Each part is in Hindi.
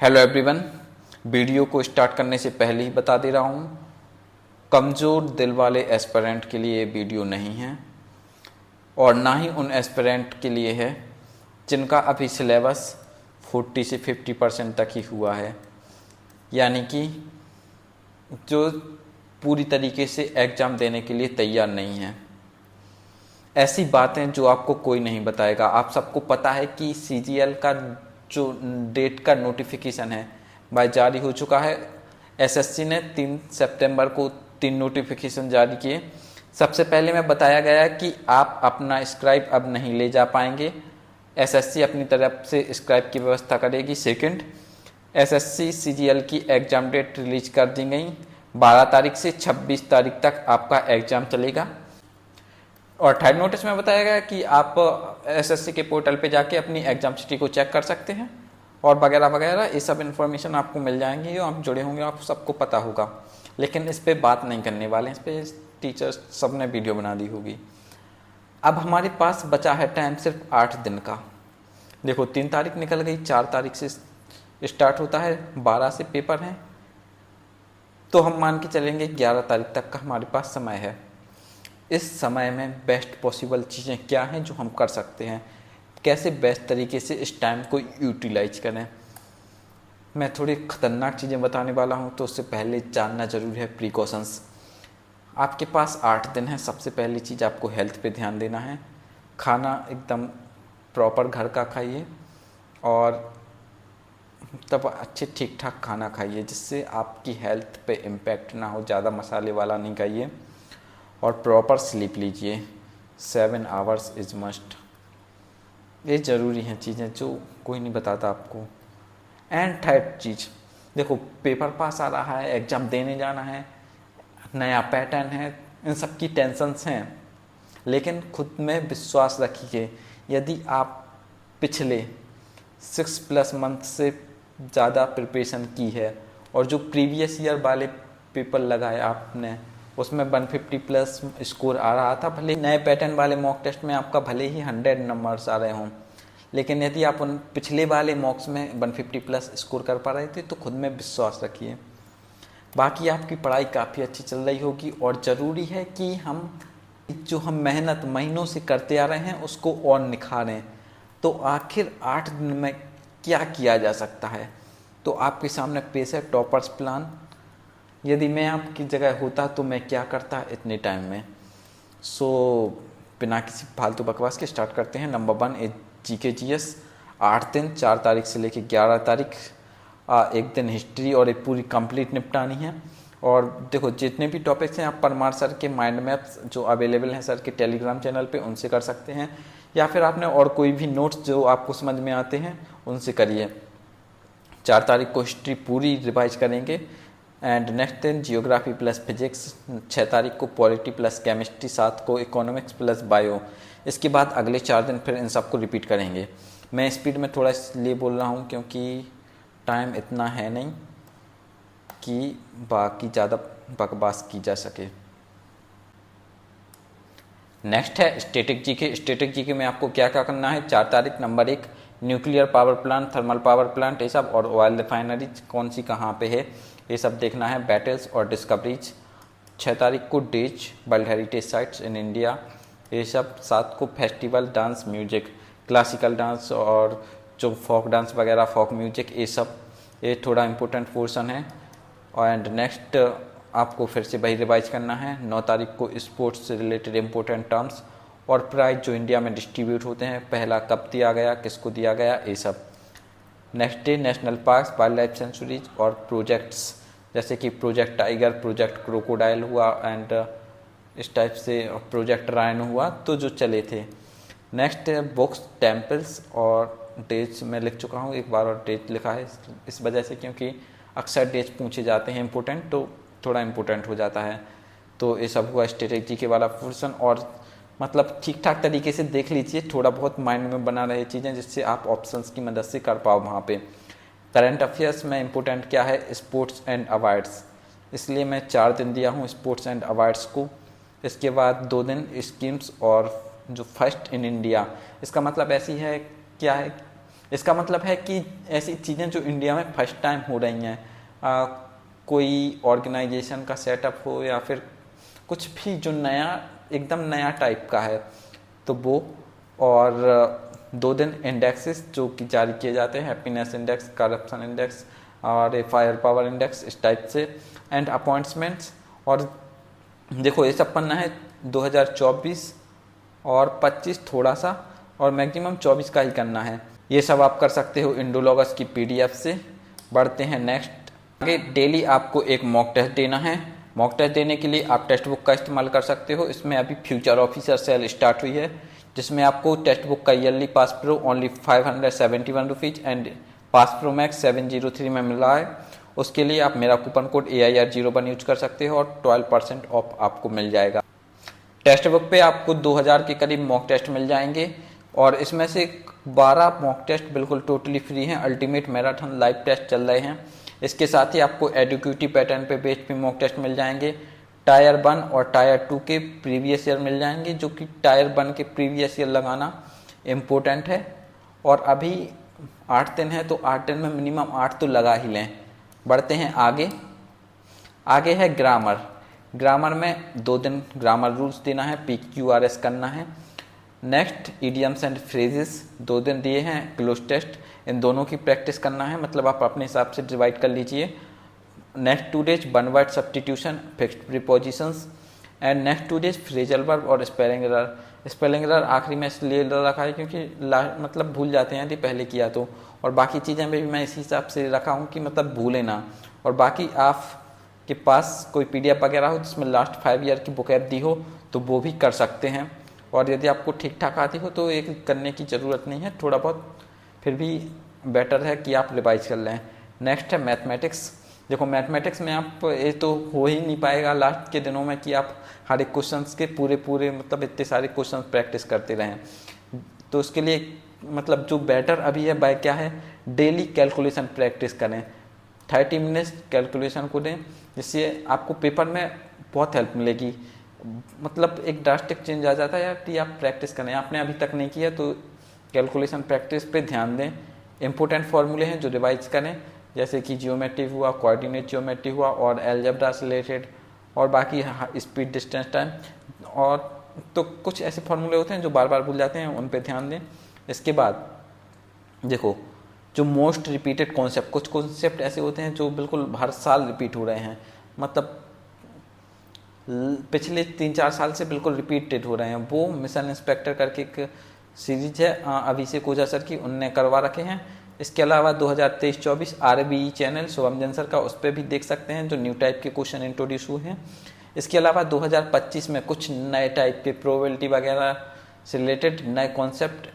Hello everyone. वीडियो को स्टार्ट करने से पहले ही बता दे रहा हूँ, कमज़ोर दिल वाले एस्पिरेंट के लिए वीडियो नहीं है और ना ही उन एस्पिरेंट के लिए है जिनका अभी सिलेबस 40 से 50% तक ही हुआ है, यानी कि जो पूरी तरीके से एग्ज़ाम देने के लिए तैयार नहीं है। ऐसी बातें जो आपको कोई नहीं बताएगा। आप सबको पता है कि CGL का जो डेट का नोटिफिकेशन है वह जारी हो चुका है। SSC ने 3 सितंबर को 3 नोटिफिकेशन जारी किए। सबसे पहले में बताया गया कि आप अपना स्क्राइब अब नहीं ले जा पाएंगे, SSC अपनी तरफ से स्क्राइब की व्यवस्था करेगी। सेकंड, SSC CGL की एग्ज़ाम डेट रिलीज कर दी गई। 12 तारीख से 26 तारीख तक आपका एग्ज़ाम चलेगा। और थर्ड नोटिस में बताया गया कि आप SSC के पोर्टल पे जाके अपनी एग्जाम सिटी को चेक कर सकते हैं और वगैरह वगैरह, ये सब इन्फॉर्मेशन आपको मिल जाएंगी। आप जुड़े होंगे, आप सबको पता होगा, लेकिन इस पर बात नहीं करने वाले हैं। इस पर टीचर्स सब ने वीडियो बना दी होगी। अब हमारे पास बचा है टाइम सिर्फ 8 दिन का। देखो 3 तारीख निकल गई, 4 तारीख से स्टार्ट होता है, 12 से पेपर हैं, तो हम मान के चलेंगे 11 तारीख तक का हमारे पास समय है। इस समय में बेस्ट पॉसिबल चीज़ें क्या हैं जो हम कर सकते हैं, कैसे बेस्ट तरीके से इस टाइम को यूटिलाइज करें। मैं थोड़ी ख़तरनाक चीज़ें बताने वाला हूं, तो उससे पहले जानना ज़रूरी है प्रिकॉशंस। आपके पास 8 दिन है। सबसे पहली चीज़, आपको हेल्थ पे ध्यान देना है। खाना एकदम प्रॉपर घर का खाइए और तब अच्छे ठीक ठाक खाना खाइए जिससे आपकी हेल्थ पे इम्पैक्ट ना हो। ज़्यादा मसाले वाला नहीं खाइए और प्रॉपर स्लीप लीजिए। 7 आवर्स इज मस्ट। ये ज़रूरी हैं चीज़ें जो कोई नहीं बताता आपको। एंड थर्ड चीज़, देखो पेपर पास आ रहा है, एग्ज़ाम देने जाना है, नया पैटर्न है, इन सब की टेंशन्स हैं, लेकिन खुद में विश्वास रखिए। यदि आप पिछले 6+ मंथ से ज़्यादा प्रिपरेशन की है और जो प्रीवियस ईयर वाले पेपर लगाए आपने उसमें 150+ स्कोर आ रहा था, भले नए पैटर्न वाले मॉक टेस्ट में आपका भले ही 100 नंबर्स आ रहे हों, लेकिन यदि आप उन पिछले वाले मॉक्स में 150+ स्कोर कर पा रहे थे तो खुद में विश्वास रखिए। बाकी आपकी पढ़ाई काफ़ी अच्छी चल रही होगी और ज़रूरी है कि हम मेहनत महीनों से करते आ रहे हैं उसको और निखारें। तो आखिर 8 दिन में क्या किया जा सकता है, तो आपके सामने पेश है टॉपर्स प्लान। यदि मैं आपकी जगह होता तो मैं क्या करता इतने टाइम में। बिना किसी फालतू बकवास के स्टार्ट करते हैं। Number 1 is GK GS। 8 दिन, 4 तारीख से लेकर 11 तारीख, एक दिन हिस्ट्री और एक पूरी कंप्लीट निपटानी है। और देखो जितने भी टॉपिक्स हैं आप परमार सर के माइंड मैप्स जो अवेलेबल हैं सर के टेलीग्राम चैनल पे, उनसे कर सकते हैं, या फिर आपने और कोई भी नोट्स जो आपको समझ में आते हैं उनसे करिए। 4 तारीख को हिस्ट्री पूरी रिवाइज करेंगे एंड नेक्स्ट दिन जियोग्राफी प्लस फिजिक्स। 6 तारीख को पॉलिटी प्लस केमिस्ट्री, 7 को इकोनॉमिक्स प्लस बायो। इसके बाद अगले 4 दिन फिर इन सबको रिपीट करेंगे। मैं स्पीड में थोड़ा इसलिए बोल रहा हूँ क्योंकि टाइम इतना है नहीं कि बाकी ज़्यादा बकवास की जा सके। नेक्स्ट है स्टैटिक जीके। स्टैटिक जीके में आपको क्या क्या करना है। 4 तारीख number 1 nuclear power plant, thermal power plant, ये सब, और ऑयल रिफाइनरी कौन सी कहाँ पे है ये सब देखना है। बैटल्स और डिस्कवरीज। 6 तारीख को days, world heritage sites in India, ये सब। 7 को festival, dance, music, classical dance और जो फोक डांस वगैरह, फोक म्यूजिक, ये सब, ये थोड़ा इम्पोर्टेंट पोर्शन है। एंड नेक्स्ट आपको फिर से वही रिवाइज करना है। 9 तारीख को स्पोर्ट्स से रिलेटेड इम्पोर्टेंट टर्म्स और प्राइज जो इंडिया में डिस्ट्रीब्यूट होते हैं, पहला कब दिया गया, किसको दिया गया, ये सब। Next day national parks, wild life sanctuaries और प्रोजेक्ट्स, जैसे कि प्रोजेक्ट टाइगर, प्रोजेक्ट क्रोकोडाइल हुआ एंड इस टाइप से प्रोजेक्ट रायनो हुआ, तो जो चले थे। नेक्स्ट बुक्स, टेम्पल्स और डेट्स में लिख चुका हूँ एक बार और डेट लिखा है इस वजह से क्योंकि अक्सर डेट्स पूछे जाते हैं इंपॉर्टेंट, तो थोड़ा इम्पोर्टेंट हो जाता है। तो ये सब हुआ स्ट्रेटेजी के वाला पोर्शन। और मतलब ठीक ठाक तरीके से देख लीजिए, थोड़ा बहुत माइंड में बना रहे चीज़ें जिससे आप ऑप्शंस की मदद से कर पाओ वहाँ पे। करंट अफेयर्स में इम्पोर्टेंट क्या है, स्पोर्ट्स एंड अवार्ड्स, इसलिए मैं 4 दिन दिया हूँ स्पोर्ट्स एंड अवार्ड्स को। इसके बाद 2 दिन स्कीम्स और जो फर्स्ट इन इंडिया, इसका मतलब ऐसी है क्या है इसका मतलब है कि ऐसी चीज़ें जो इंडिया में फर्स्ट टाइम हो रही हैं, कोई ऑर्गेनाइजेशन का सेटअप हो या फिर कुछ भी जो नया, एकदम नया टाइप का है, तो वो, और 2 दिन इंडेक्सेस जो कि जारी किए जाते हैं, हैप्पीनेस इंडेक्स, करप्शन इंडेक्स और फायर पावर इंडेक्स, इस टाइप से, एंड अपॉइंटमेंट्स। और देखो ये सब पन्ना है 2024 और 25 थोड़ा सा, और मैक्सिमम 24 का ही करना है। ये सब आप कर सकते हो इंडोलॉगस की PDF से। बढ़ते हैं नेक्स्ट आगे। डेली आपको एक मॉक टेस्ट देना है। मॉक टेस्ट देने के लिए आप टेक्स्ट बुक का इस्तेमाल कर सकते हो। इसमें अभी फ्यूचर ऑफिसर सेल स्टार्ट हुई है, जिसमें आपको टेक्स्ट बुक का yearly pass pro only 571 rupees and pass pro max 703 में मिल रहा है। उसके लिए आप मेरा कूपन कोड AIR01 यूज कर सकते हो और 12% ऑफ आपको मिल जाएगा। टेक्स्ट बुक पे आपको 2000 के करीब मॉक टेस्ट मिल जाएंगे, और इसमें से 12 मॉक टेस्ट बिल्कुल टोटली फ्री हैं। अल्टीमेट मैराथन लाइव टेस्ट चल रहे हैं। इसके साथ ही आपको एडुक्यूटी पैटर्न पे बेस्ड पे मॉक टेस्ट मिल जाएंगे। टायर 1 और टायर 2 के प्रीवियस ईयर मिल जाएंगे, जो कि टायर 1 के प्रीवियस ईयर लगाना इम्पोर्टेंट है। और अभी 8 दिन है, तो 8 दिन में मिनिमम 8 तो लगा ही लें। बढ़ते हैं आगे। आगे है ग्रामर। ग्रामर में 2 दिन ग्रामर रूल्स देना है, PQRS करना है। नेक्स्ट इडियम्स एंड फ्रेजेस 2 दिन दिए हैं, क्लोज टेस्ट, इन दोनों की प्रैक्टिस करना है, मतलब आप अपने हिसाब से डिवाइड कर लीजिए। Next 2 days one word substitution, fixed prepositions, and next 2 days phrasal verb और स्पेलिंग एरर। स्पेलिंग एरर आखिरी में इसलिए रखा है क्योंकि मतलब भूल जाते हैं यदि पहले किया तो, और बाकी चीज़ें भी मैं इसी हिसाब से रखा हूँ कि मतलब भूले ना। और बाकी आप के पास कोई PDF वगैरह हो जिसमें लास्ट 5 ईयर की बुक ऐप दी हो तो वो भी कर सकते हैं। और यदि आपको ठीक ठाक आती हो तो एक करने की ज़रूरत नहीं है, थोड़ा बहुत फिर भी बेटर है कि आप रिवाइज कर लें। नेक्स्ट है मैथमेटिक्स। देखो मैथमेटिक्स में आप ये तो हो ही नहीं पाएगा लास्ट के दिनों में कि आप हर एक क्वेश्चंस के पूरे मतलब इतने सारे क्वेश्चंस प्रैक्टिस करते रहें। तो उसके लिए मतलब जो बेटर अभी है बाय क्या है, डेली कैलकुलेशन प्रैक्टिस करें। 30 मिनट्स कैलकुलेशन को दें, जिससे आपको पेपर में बहुत हेल्प मिलेगी। मतलब एक ड्रास्टिक चेंज आ जाता है यार कि आप प्रैक्टिस करें। आपने अभी तक नहीं किया तो कैलकुलेशन प्रैक्टिस पे ध्यान दें। इंपॉर्टेंट फॉर्मूले हैं जो रिवाइज करें, जैसे कि जियोमेट्री हुआ, कोऑर्डिनेट जियोमेट्री हुआ, और अलजेब्रा से रिलेटेड, और बाकी स्पीड, डिस्टेंस, टाइम, और तो कुछ ऐसे फॉर्मूले होते हैं जो बार बार भूल जाते हैं, उन पे ध्यान दें। इसके बाद देखो जो मोस्ट रिपीटेड कॉन्सेप्ट, कुछ कॉन्सेप्ट ऐसे होते हैं जो बिल्कुल हर साल रिपीट हो रहे हैं, मतलब पिछले 3-4 साल से बिल्कुल रिपीटेड हो रहे हैं। वो मिशन इंस्पेक्टर करके एक सीरीज है अभिषेक ओझा सर की, उनने करवा रखे हैं। इसके अलावा 2023-24 RBE चैनल शुभम जन सर का, उस पर भी देख सकते हैं जो न्यू टाइप के क्वेश्चन इंट्रोड्यूस हुए हैं। इसके अलावा 2025 में कुछ नए टाइप के प्रोबेबिलिटी वगैरह से रिलेटेड नए कॉन्सेप्ट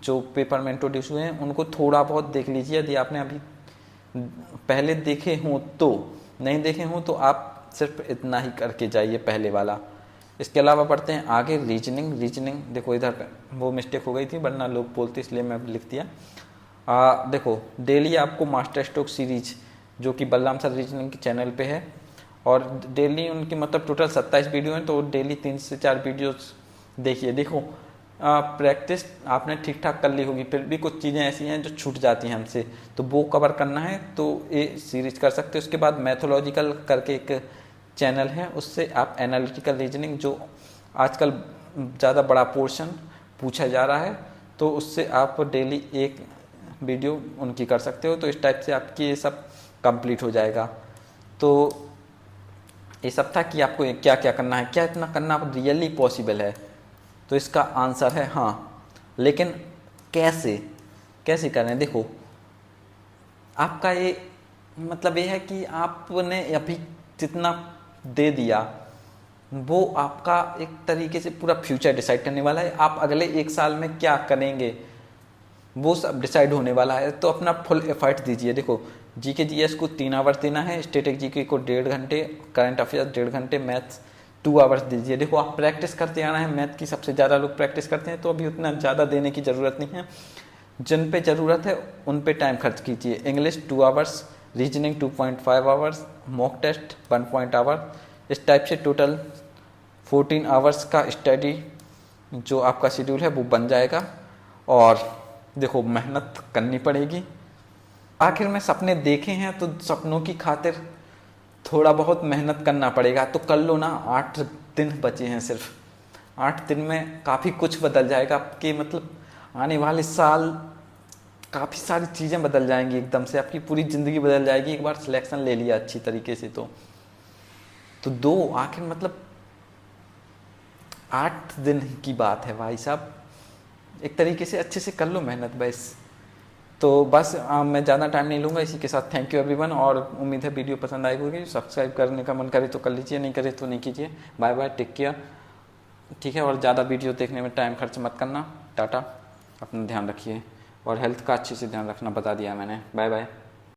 जो पेपर में इंट्रोड्यूस हुए हैं, उनको थोड़ा बहुत देख लीजिए। यदि आपने अभी पहले देखे हों तो, नहीं देखे हों तो आप सिर्फ इतना ही करके जाइए पहले वाला। इसके अलावा पढ़ते हैं आगे रीजनिंग। देखो इधर वो मिस्टेक हो गई थी, वरना लोग बोलते इसलिए मैं लिख दिया। देखो डेली आपको मास्टर स्ट्रोक सीरीज जो कि बलराम सर रीजनिंग के चैनल पे है, और डेली उनकी मतलब टोटल 27 वीडियो हैं, तो डेली 3 से 4 वीडियोस देखिए। देखो प्रैक्टिस आपने ठीक ठाक कर ली होगी, फिर भी कुछ चीज़ें ऐसी हैं जो छूट जाती हैं हमसे, तो वो कवर करना है तो ये सीरीज कर सकते हो। उसके बाद मैथोलॉजिकल करके एक चैनल है, उससे आप एनालिटिकल रीजनिंग जो आजकल ज़्यादा बड़ा पोर्शन पूछा जा रहा है, तो उससे आप डेली एक वीडियो उनकी कर सकते हो। तो इस टाइप से आपकी ये सब कंप्लीट हो जाएगा। तो ये सब था कि आपको क्या क्या करना है, क्या इतना करना रियली पॉसिबल है। तो इसका आंसर है हाँ, लेकिन कैसे करें। देखो आपका ये मतलब ये है कि आपने अभी जितना दे दिया वो आपका एक तरीके से पूरा फ्यूचर डिसाइड करने वाला है। आप अगले 1 साल में क्या करेंगे वो सब डिसाइड होने वाला है, तो अपना फुल एफर्ट दीजिए। देखो GK GS को 3 आवर्स देना है, स्टैटिक GK को 1.5 घंटे, करंट अफेयर्स 1.5 घंटे, मैथ्स 2 आवर्स दीजिए। देखो आप प्रैक्टिस करते आना है, मैथ की सबसे ज़्यादा लोग प्रैक्टिस करते हैं, तो अभी उतना ज़्यादा देने की ज़रूरत नहीं है। जिन पे ज़रूरत है उन पे टाइम खर्च कीजिए। English 2 hours, reasoning 2.5 hours, mock test 1 hour, इस टाइप से टोटल 14 आवर्स का स्टडी जो आपका शेड्यूल है वो बन जाएगा। और देखो मेहनत करनी पड़ेगी। आखिर में सपने देखे हैं तो सपनों की खातिर थोड़ा बहुत मेहनत करना पड़ेगा। तो कर लो ना, 8 दिन बचे हैं सिर्फ। 8 दिन में काफ़ी कुछ बदल जाएगा आपके, मतलब आने वाले साल काफ़ी सारी चीज़ें बदल जाएंगी, एकदम से आपकी पूरी ज़िंदगी बदल जाएगी। एक बार सिलेक्शन ले लिया अच्छी तरीके से तो दो आखिर मतलब 8 दिन की बात है भाई साहब। एक तरीके से अच्छे से कर लो मेहनत बस। तो बस मैं ज़्यादा टाइम नहीं लूँगा, इसी के साथ थैंक यू एवरीवन। और उम्मीद है वीडियो पसंद आई होगी। सब्सक्राइब करने का मन करे तो कर लीजिए, नहीं करे तो नहीं कीजिए। बाय बाय, टेक केयर, ठीक है। और ज़्यादा वीडियो देखने में टाइम खर्च मत करना। टाटा, अपना ध्यान रखिए और हेल्थ का अच्छे से ध्यान रखना बता दिया मैंने। Bye bye.